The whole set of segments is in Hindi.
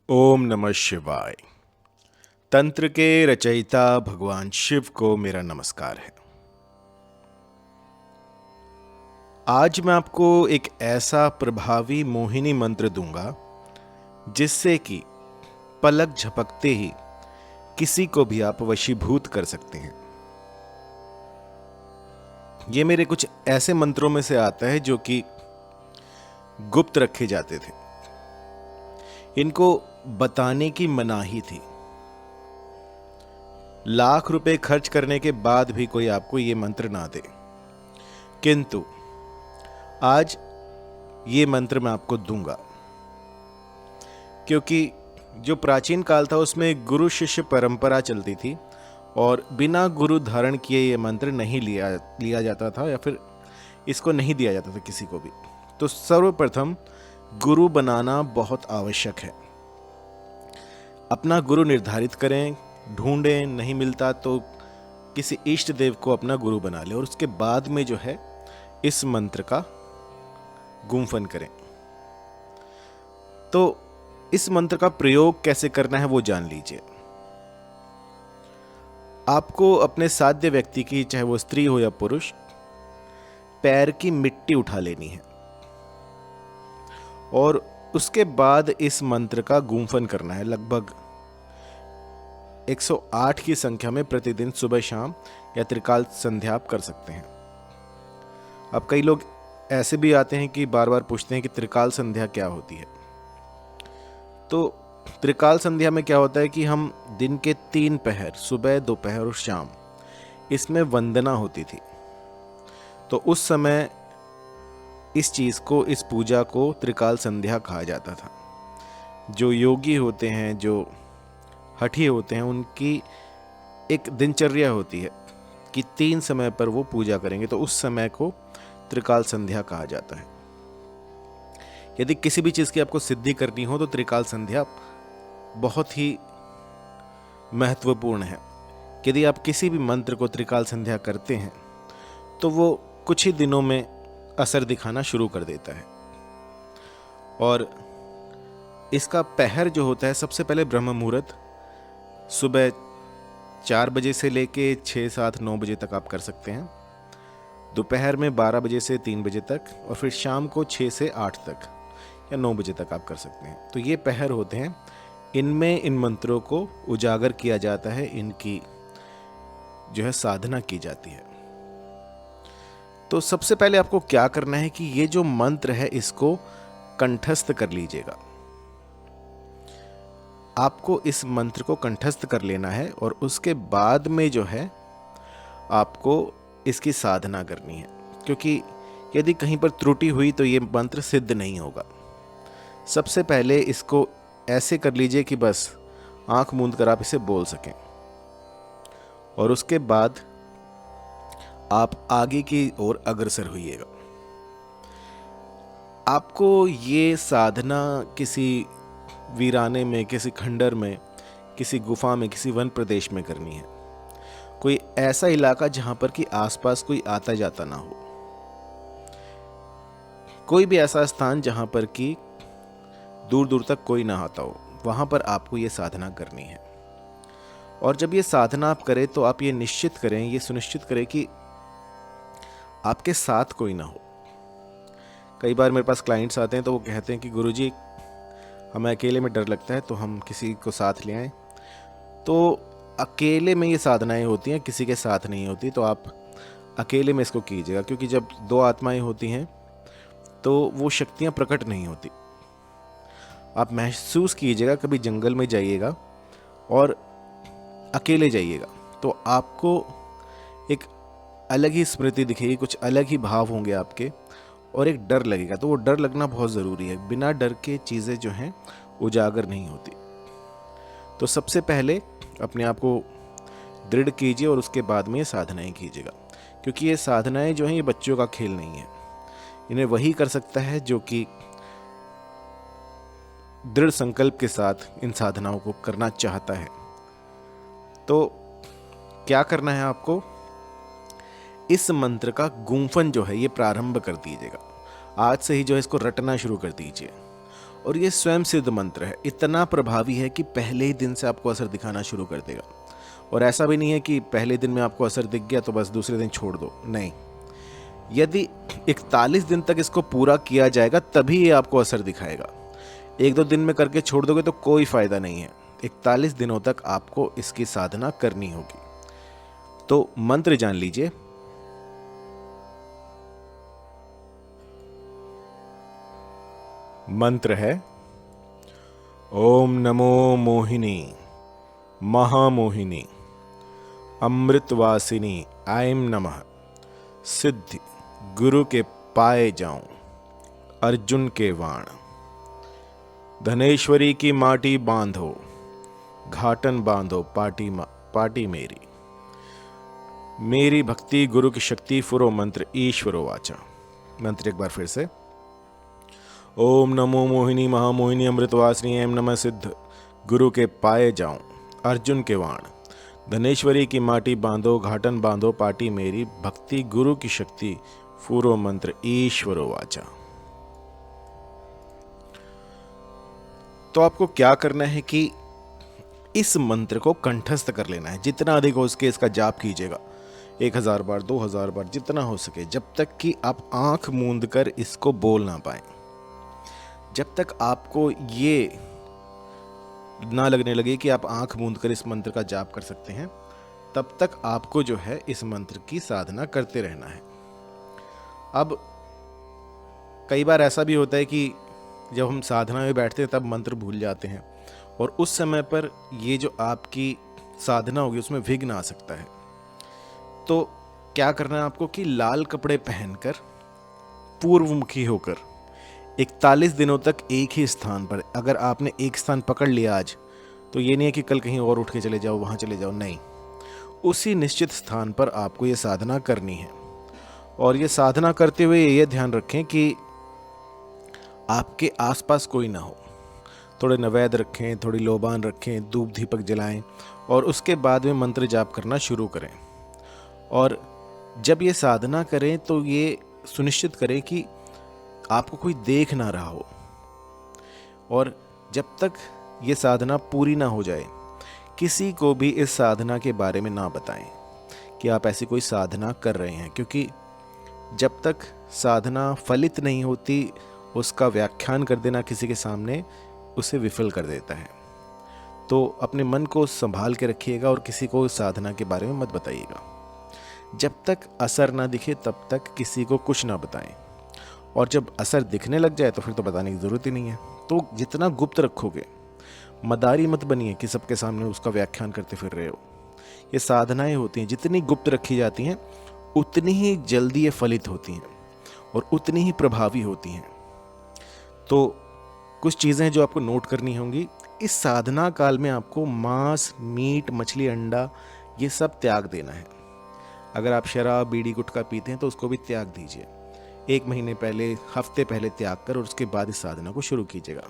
ओम नमः शिवाय। तंत्र के रचयिता भगवान शिव को मेरा नमस्कार है। आज मैं आपको एक ऐसा प्रभावी मोहिनी मंत्र दूंगा जिससे कि पलक झपकते ही किसी को भी आप वशीभूत कर सकते हैं। ये मेरे कुछ ऐसे मंत्रों में से आता है जो कि गुप्त रखे जाते थे। इनको बताने की मनाही थी। लाख रुपए खर्च करने के बाद भी कोई आपको ये मंत्र ना दे, किंतु आज ये मंत्र मैं आपको दूंगा, क्योंकि जो प्राचीन काल था उसमें गुरु शिष्य परंपरा चलती थी और बिना गुरु धारण किए ये मंत्र नहीं लिया जाता था, या फिर इसको नहीं दिया जाता था किसी को भी। तो सर्वप्रथम गुरु बनाना बहुत आवश्यक है। अपना गुरु निर्धारित करें, ढूंढें, नहीं मिलता तो किसी इष्ट देव को अपना गुरु बना लें और उसके बाद में जो है इस मंत्र का गुम्फन करें। तो इस मंत्र का प्रयोग कैसे करना है वो जान लीजिए। आपको अपने साध्य व्यक्ति की, चाहे वो स्त्री हो या पुरुष, पैर की मिट्टी उठा लेनी है और उसके बाद इस मंत्र का गुम्फन करना है। लगभग 108 की संख्या में प्रतिदिन सुबह शाम या त्रिकाल संध्या आप कर सकते हैं। अब कई लोग ऐसे भी आते हैं कि बार बार पूछते हैं कि त्रिकाल संध्या क्या होती है। तो त्रिकाल संध्या में क्या होता है कि हम दिन के 3 पहर, सुबह, दोपहर और शाम, इसमें वंदना होती थी। तो उस समय इस चीज को, इस पूजा को त्रिकाल संध्या कहा जाता था। जो योगी होते हैं, जो हठी होते हैं, उनकी एक दिनचर्या होती है कि 3 समय पर वो पूजा करेंगे, तो उस समय को त्रिकाल संध्या कहा जाता है। यदि किसी भी चीज की आपको सिद्धि करनी हो तो त्रिकाल संध्या बहुत ही महत्वपूर्ण है। यदि आप किसी भी मंत्र को त्रिकाल संध्या करते हैं तो वो कुछ ही दिनों में असर दिखाना शुरू कर देता है। और इसका पहर जो होता है, सबसे पहले ब्रह्म मुहूर्त सुबह 4 बजे से लेके 6, 7, 9 बजे तक आप कर सकते हैं। दोपहर में 12 बजे से 3 बजे तक, और फिर शाम को 6 से 8 तक या 9 बजे तक आप कर सकते हैं। तो ये पहर होते हैं, इनमें इन मंत्रों को उजागर किया जाता है, इनकी जो है साधना की जाती है। तो सबसे पहले आपको क्या करना है कि ये जो मंत्र है इसको कंठस्थ कर लीजिएगा। आपको इस मंत्र को कंठस्थ कर लेना है और उसके बाद में जो है आपको इसकी साधना करनी है, क्योंकि यदि कहीं पर त्रुटि हुई तो ये मंत्र सिद्ध नहीं होगा। सबसे पहले इसको ऐसे कर लीजिए कि बस आंख मूंद कर आप इसे बोल सकें, और उसके बाद आप आगे की ओर अग्रसर होइएगा। आपको ये साधना किसी वीराने में, किसी खंडर में, किसी गुफा में, किसी वन प्रदेश में करनी है। कोई ऐसा इलाका जहां पर कि आसपास कोई आता जाता ना हो। कोई भी ऐसा स्थान जहां पर कि दूर दूर तक कोई ना आता हो, वहां पर आपको ये साधना करनी है। और जब ये साधना आप करें तो आप ये निश्चित करें, ये सुनिश्चित करें कि आपके साथ कोई ना हो। कई बार मेरे पास क्लाइंट्स आते हैं तो वो कहते हैं कि गुरुजी, हमें अकेले में डर लगता है, तो हम किसी को साथ ले आएं। तो अकेले में ये साधनाएं होती हैं, किसी के साथ नहीं होती। तो आप अकेले में इसको कीजिएगा, क्योंकि जब 2 आत्माएं होती हैं तो वो शक्तियां प्रकट नहीं होती। आप महसूस कीजिएगा, कभी जंगल में जाइएगा और अकेले जाइएगा तो आपको एक अलग ही स्मृति दिखेगी, कुछ अलग ही भाव होंगे आपके, और एक डर लगेगा। तो वो डर लगना बहुत ज़रूरी है। बिना डर के चीज़ें जो हैं उजागर नहीं होती। तो सबसे पहले अपने आप को दृढ़ कीजिए और उसके बाद में ये साधनाएं कीजिएगा, क्योंकि ये साधनाएं जो हैं ये बच्चों का खेल नहीं है। इन्हें वही कर सकता है जो कि दृढ़ संकल्प के साथ इन साधनाओं को करना चाहता है। तो क्या करना है आपको, इस मंत्र का गुम्फन जो है ये प्रारंभ कर दीजिएगा। आज से ही जो है इसको रटना शुरू कर दीजिए और ये स्वयं सिद्ध मंत्र है, इतना प्रभावी है कि पहले ही दिन से आपको असर दिखाना शुरू कर देगा। और ऐसा भी नहीं है कि पहले दिन में आपको असर दिख गया तो बस दूसरे दिन छोड़ दो, नहीं। यदि 41 दिन तक इसको पूरा किया जाएगा तभी ये आपको असर दिखाएगा। 1-2 दिन में करके छोड़ दोगे तो कोई फायदा नहीं है। 41 दिनों तक आपको इसकी साधना करनी होगी। तो मंत्र जान लीजिए। मंत्र है ओम नमो मोहिनी महामोहिनी अमृतवासिनी ऐं नमः। सिद्धि गुरु के पाए जाऊं अर्जुन के वाण। धनेश्वरी की माटी बांधो घाटन बांधो पाटी मेरी भक्ति गुरु की शक्ति फुरो मंत्र ईश्वरो वाचा। मंत्र एक बार फिर से। ओम नमो मोहिनी महामोहिनी अमृतवासिनी ऐं नमः। सिद्ध गुरु के पाए जाऊं अर्जुन के वाण। धनेश्वरी की माटी बांधो घाटन बांधो पाटी मेरी भक्ति गुरु की शक्ति फुरो मंत्र ईश्वरो वाचा। तो आपको क्या करना है कि इस मंत्र को कंठस्थ कर लेना है। जितना अधिक हो सके इसका जाप कीजिएगा, 1000 बार 2000 बार जितना हो सके, जब तक कि आप आंख मूंद कर इसको बोल ना पाए। जब तक आपको ये ना लगने लगे कि आप आंख मूंद कर इस मंत्र का जाप कर सकते हैं, तब तक आपको जो है इस मंत्र की साधना करते रहना है। अब कई बार ऐसा भी होता है कि जब हम साधना में बैठते हैं तब मंत्र भूल जाते हैं, और उस समय पर ये जो आपकी साधना होगी उसमें विघ्न आ सकता है। तो क्या करना है आपको कि लाल कपड़े पहनकर पूर्वमुखी होकर 41 दिनों तक एक ही स्थान पर, अगर आपने एक स्थान पकड़ लिया आज, तो ये नहीं है कि कल कहीं और उठ के चले जाओ, वहाँ चले जाओ, नहीं। उसी निश्चित स्थान पर आपको ये साधना करनी है। और ये साधना करते हुए ये ध्यान रखें कि आपके आसपास कोई ना हो। थोड़े नैवेद्य रखें, थोड़ी लोबान रखें, धूप दीपक जलाएं, और उसके बाद में मंत्र जाप करना शुरू करें। और जब ये साधना करें तो ये सुनिश्चित करें कि आपको कोई देख ना रहा हो। और जब तक ये साधना पूरी ना हो जाए किसी को भी इस साधना के बारे में ना बताएं कि आप ऐसी कोई साधना कर रहे हैं, क्योंकि जब तक साधना फलित नहीं होती उसका व्याख्यान कर देना किसी के सामने उसे विफल कर देता है। तो अपने मन को संभाल के रखिएगा और किसी को साधना के बारे में मत बताइएगा। जब तक असर ना दिखे तब तक किसी को कुछ ना बताएं, और जब असर दिखने लग जाए तो फिर तो बताने की ज़रूरत ही नहीं है। तो जितना गुप्त रखोगे, मदारी मत बनिए कि सबके सामने उसका व्याख्यान करते फिर रहे हो। ये साधनाएं होती हैं, जितनी गुप्त रखी जाती हैं उतनी ही जल्दी ये फलित होती हैं और उतनी ही प्रभावी होती हैं। तो कुछ चीज़ें जो आपको नोट करनी होंगी, इस साधना काल में आपको मांस, मीट, मछली, अंडा ये सब त्याग देना है। अगर आप शराब, बीड़ी, गुटखा पीते हैं तो उसको भी त्याग दीजिए। 1 महीने पहले, हफ्ते पहले त्याग कर और उसके बाद इस साधना को शुरू कीजिएगा।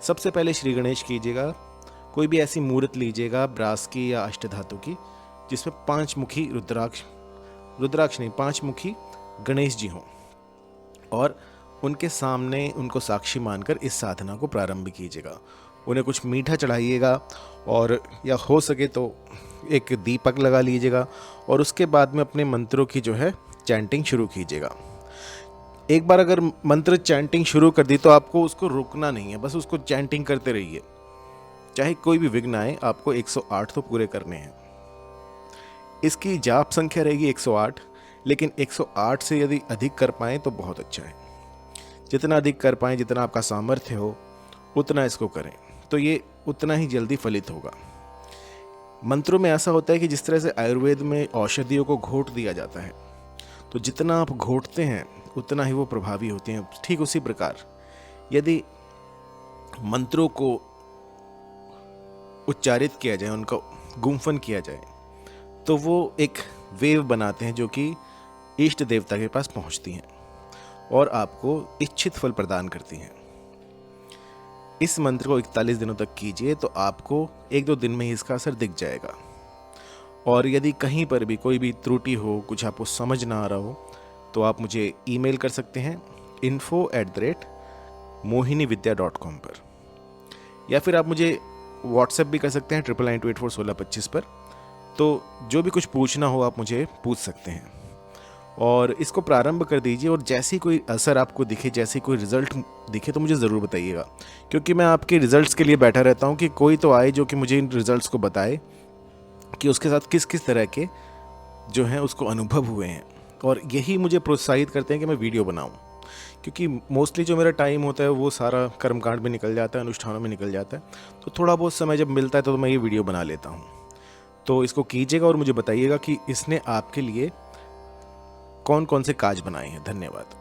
सबसे पहले श्री गणेश कीजिएगा। कोई भी ऐसी मूर्त लीजिएगा ब्रास की या अष्टधातु की जिसमें 5 मुखी रुद्राक्ष नहीं, 5 मुखी गणेश जी हों, और उनके सामने उनको साक्षी मानकर इस साधना को प्रारंभ कीजिएगा। उन्हें कुछ मीठा चढ़ाइएगा, और या हो सके तो एक दीपक लगा लीजिएगा, और उसके बाद में अपने मंत्रों की जो है चैंटिंग शुरू कीजिएगा। एक बार अगर मंत्र चैंटिंग शुरू कर दी तो आपको उसको रुकना नहीं है, बस उसको चैंटिंग करते रहिए। चाहे कोई भी विघ्न आए, आपको 108 तो पूरे करने हैं। इसकी जाप संख्या रहेगी 108, लेकिन 108 से यदि अधिक कर पाएँ तो बहुत अच्छा है। जितना अधिक कर पाएँ, जितना आपका सामर्थ्य हो उतना इसको करें, तो ये उतना ही जल्दी फलित होगा। मंत्रों में ऐसा होता है कि जिस तरह से आयुर्वेद में औषधियों को घोट दिया जाता है, तो जितना आप घोटते हैं उतना ही वो प्रभावी होती हैं। ठीक उसी प्रकार यदि मंत्रों को उच्चारित किया जाए, उनका गुम्फन किया जाए, तो वो एक वेव बनाते हैं जो कि इष्ट देवता के पास पहुंचती हैं और आपको इच्छित फल प्रदान करती हैं। इस मंत्र को 41 दिनों तक कीजिए तो आपको 1-2 दिन में ही इसका असर दिख जाएगा। और यदि कहीं पर भी कोई भी त्रुटि हो, कुछ आपको समझ ना आ रहा हो, तो आप मुझे ईमेल कर सकते हैं info@, mohinividya.com पर, या फिर आप मुझे व्हाट्सएप भी कर सकते हैं 9992841625 पर। तो जो भी कुछ पूछना हो आप मुझे पूछ सकते हैं, और इसको प्रारंभ कर दीजिए। और जैसी कोई असर आपको दिखे, जैसी कोई रिज़ल्ट दिखे तो मुझे ज़रूर बताइएगा, क्योंकि मैं आपके रिज़ल्ट्स के लिए बैठा रहता हूँ कि कोई तो आए जो कि मुझे इन रिज़ल्ट्स को बताए कि उसके साथ किस किस तरह के जो हैं उसको अनुभव हुए हैं। और यही मुझे प्रोत्साहित करते हैं कि मैं वीडियो बनाऊं, क्योंकि मोस्टली जो मेरा टाइम होता है वो सारा कर्मकांड में निकल जाता है, अनुष्ठानों में निकल जाता है। तो थोड़ा बहुत समय जब मिलता है तो मैं ये वीडियो बना लेता हूँ। तो इसको कीजिएगा और मुझे बताइएगा कि इसने आपके लिए कौन कौन से काज बनाए हैं। धन्यवाद।